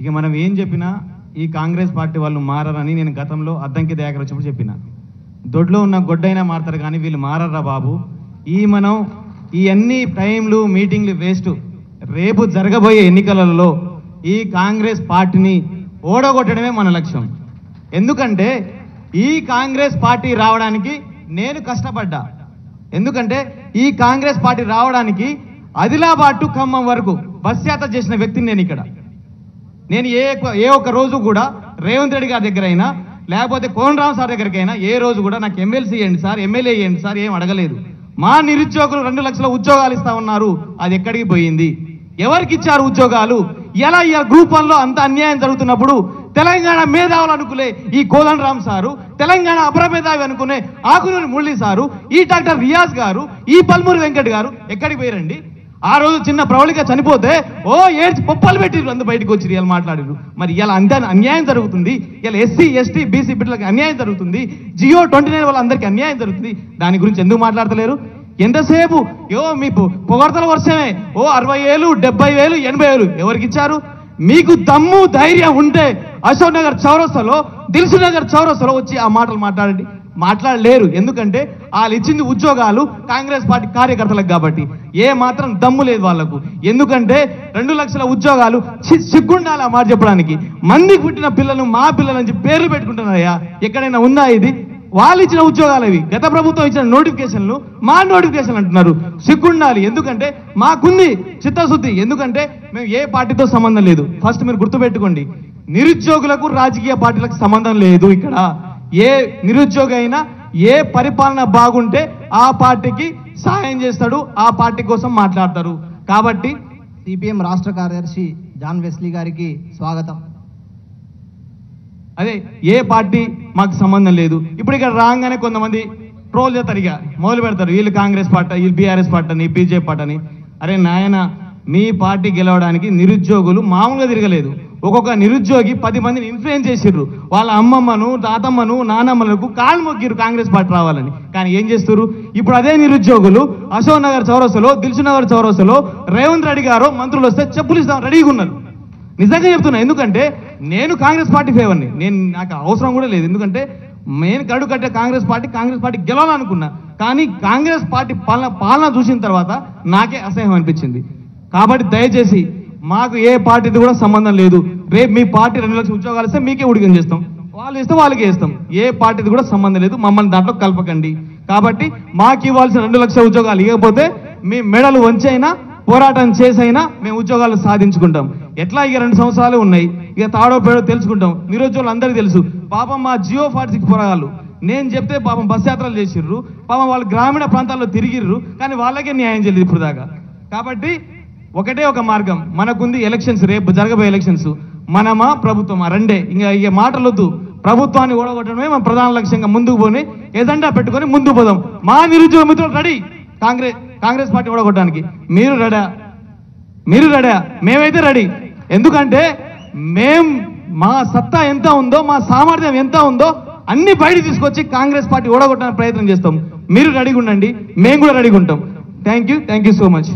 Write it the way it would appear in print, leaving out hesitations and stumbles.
ఇక మనం ఏం చెప్పినా ఈ కాంగ్రెస్ పార్టీ వాళ్ళు మారరని నేను గతంలో అద్దంకి దయాకర్ వచ్చినప్పుడు చెప్పిన. దొడ్లో ఉన్న గొడ్డైనా మారతారు కానీ వీళ్ళు మారరా బాబు. మనం ఈ అన్ని టైంలు మీటింగ్లు వేస్ట్. రేపు జరగబోయే ఎన్నికలలో ఈ కాంగ్రెస్ పార్టీని ఓడగొట్టడమే మన లక్ష్యం. ఎందుకంటే ఈ కాంగ్రెస్ పార్టీ రావడానికి నేను కష్టపడ్డా. ఎందుకంటే ఈ కాంగ్రెస్ పార్టీ రావడానికి ఆదిలాబాద్ టు ఖమ్మం వరకు బస్ యాత్ర చేసిన వ్యక్తిని నేను ఇక్కడ. నేను ఏ ఒక్క రోజు కూడా రేవంత్ రెడ్డి గారి దగ్గర అయినా లేకపోతే కోనరామ్ సార్ దగ్గరికైనా ఏ రోజు కూడా నాకు ఎమ్మెల్సీ ఇవ్వండి సార్, ఎమ్మెల్యే ఇవ్వండి సార్ ఏం అడగలేదు. మా నిరుద్యోగులు 2 లక్షల ఉద్యోగాలు ఇస్తా ఉన్నారు, అది ఎక్కడికి పోయింది? ఎవరికి ఇచ్చారు ఉద్యోగాలు? ఎలా ఈ గ్రూప్ 1లో అంత అన్యాయం జరుగుతున్నప్పుడు తెలంగాణ మేధావులు అనుకునే ఈ కోదండరామ్ సారు, తెలంగాణ అపరమేధావి అనుకునే ఆకునూరి మురళి సారు, ఈ డాక్టర్ రియాజ్ గారు, ఈ పల్మూరి వెంకట్ గారు ఎక్కడికి పోయారండి? ఆ రోజు చిన్న ప్రవళిక చనిపోతే ఏడ్చి పొప్పలు పెట్టిరు, అందు బయటకు వచ్చి ఇలా మాట్లాడారు. మరి ఇలా అంత అన్యాయం జరుగుతుంది, ఇలా ఎస్సీ ఎస్టీ బీసీ బిడ్డలకు అన్యాయం జరుగుతుంది, జియో 29 వాళ్ళందరికీ అన్యాయం జరుగుతుంది. దాని గురించి ఎందుకు మాట్లాడతలేరు? ఎంతసేపు మీ పొగడతల వర్షమే 60,000 70,000 80,000 ఎవరికి ఇచ్చారు? మీకు దమ్ము ధైర్యం ఉంటే అశోక్ నగర్ చౌరస్తాలో, దిల్సు నగర్ చౌరస్తాలో వచ్చి ఆ మాటలు మాట్లాడండి. మాట్లాడలేరు. ఎందుకంటే వాళ్ళు ఇచ్చింది ఉద్యోగాలు కాంగ్రెస్ పార్టీ కార్యకర్తలకు కాబట్టి. ఏ మాత్రం దమ్ము లేదు వాళ్లకు. ఎందుకంటే 2 లక్షల ఉద్యోగాలు సిగ్గుండాలి ఆ మాట చెప్పడానికి. మందికి పుట్టిన పిల్లలు మా పిల్లలు అని పేర్లు పెట్టుకుంటున్నారయ్యా, ఎక్కడైనా ఉందా ఇది? వాళ్ళు ఇచ్చిన ఉద్యోగాలు అవి. గత ప్రభుత్వం ఇచ్చిన నోటిఫికేషన్లు మా నోటిఫికేషన్ అంటున్నారు. సిగ్గుండాలి. ఎందుకంటే మాకుంది చిత్తశుద్ధి. ఎందుకంటే మేము ఏ పార్టీతో సంబంధం లేదు. ఫస్ట్ మీరు గుర్తుపెట్టుకోండి, నిరుద్యోగులకు రాజకీయ పార్టీలకు సంబంధం లేదు. ఇక్కడ ఏ నిరుద్యోగి అయినా ఏ పరిపాలన బాగుంటే ఆ పార్టీకి సాయం చేస్తాడు, ఆ పార్టీ కోసం మాట్లాడతారు. కాబట్టి సిపిఎం రాష్ట్ర కార్యదర్శి జాన్ వెస్లీ గారికి స్వాగతం. అదే ఏ పార్టీ మాకు సంబంధం లేదు. ఇప్పుడు ఇక్కడ రాగానే కొంతమంది ట్రోల్ చేస్తారు, ఇక మొదలు పెడతారు, వీళ్ళు కాంగ్రెస్ పార్టీ, వీళ్ళు బీఆర్ఎస్ పార్టీ అని, బీజేపీ పార్టీ అని. అరే నాయన, మీ పార్టీ గెలవడానికి నిరుద్యోగులు మామూలుగా తిరగలేదు. ఒక్కొక్క నిరుద్యోగి 10 మందిని ఇన్ఫ్లుయెన్స్ చేసిర్రు. వాళ్ళ అమ్మమ్మను, తాతమ్మను, నానమ్మలకు కాళ్ళు మొక్కిరు కాంగ్రెస్ పార్టీ రావాలని. కానీ ఏం చేస్తారు? ఇప్పుడు అదే నిరుద్యోగులు అశోక్ నగర్ చౌరస్తలో, దిల్సు నగర్ చౌరస్తలో రేవంత్ రెడ్డి గారు మంత్రులు వస్తే చెప్పులు ఇస్తాం రెడీగా ఉన్నారు. నిజంగా చెప్తున్నా. ఎందుకంటే నేను కాంగ్రెస్ పార్టీ ఫేవర్ని, నాకు అవసరం కూడా లేదు. ఎందుకంటే నేను గడు కట్టే కాంగ్రెస్ పార్టీ గెలవాలనుకున్నా. కానీ కాంగ్రెస్ పార్టీ పాలన చూసిన తర్వాత నాకే అసహ్యం అనిపించింది. కాబట్టి దయచేసి మాకు ఏ పార్టీది కూడా సంబంధం లేదు. రేపు మీ పార్టీ 2 లక్షల ఉద్యోగాలు ఇస్తే మీకే ఉడికం చేస్తాం, వాళ్ళు ఇస్తే వాళ్ళకే ఇస్తాం. ఏ పార్టీది కూడా సంబంధం లేదు. మమ్మల్ని దాంట్లో కలపకండి. కాబట్టి మాకు ఇవ్వాల్సిన 2 లక్షల ఉద్యోగాలు ఇవ్వకపోతే మీ మెడలు వంచైనా పోరాటం చేసైనా మేము ఉద్యోగాలు సాధించుకుంటాం. ఎట్లా ఇక 2 సంవత్సరాలు ఉన్నాయి, ఇక తాడో పేడో తెలుసుకుంటాం. నిరుద్యోగులు అందరికీ తెలుసు. పాపం మా జియో 46 పోరాగాళ్ళు నేను చెప్తే పాపం బస్ యాత్రలు చేసిర్రు, పాపం వాళ్ళు గ్రామీణ ప్రాంతాల్లో తిరిగిర్రు, కానీ వాళ్ళకే న్యాయం చేయలేదు ఇప్పుడు దాకా. కాబట్టి ఒకటే ఒక మార్గం మనకుంది, ఎలక్షన్స్. రేపు జరగబోయే ఎలక్షన్స్ మనమా ప్రభుత్వం రెండే. ఇక మాటలొద్దు. ప్రభుత్వాన్ని ఓడగొట్టడమే మన ప్రధాన లక్ష్యంగా ముందుకు పోని ఎజెండా పెట్టుకొని ముందుకు పోదాం. మా నిరుద్యోగ మిత్రులు రెడీ కాంగ్రెస్ పార్టీ ఓడగొట్టడానికి. మీరు రెడీ, మేమైతే రెడీ. ఎందుకంటే మా సత్తా ఎంత ఉందో, మా సామర్థ్యం ఎంత ఉందో అన్ని బయట తీసుకొచ్చి కాంగ్రెస్ పార్టీ ఓడగొట్టడానికి ప్రయత్నం చేస్తాం. మీరు రెడీగా ఉండండి, మేము కూడా రెడీగా ఉంటాం. Thank you so much.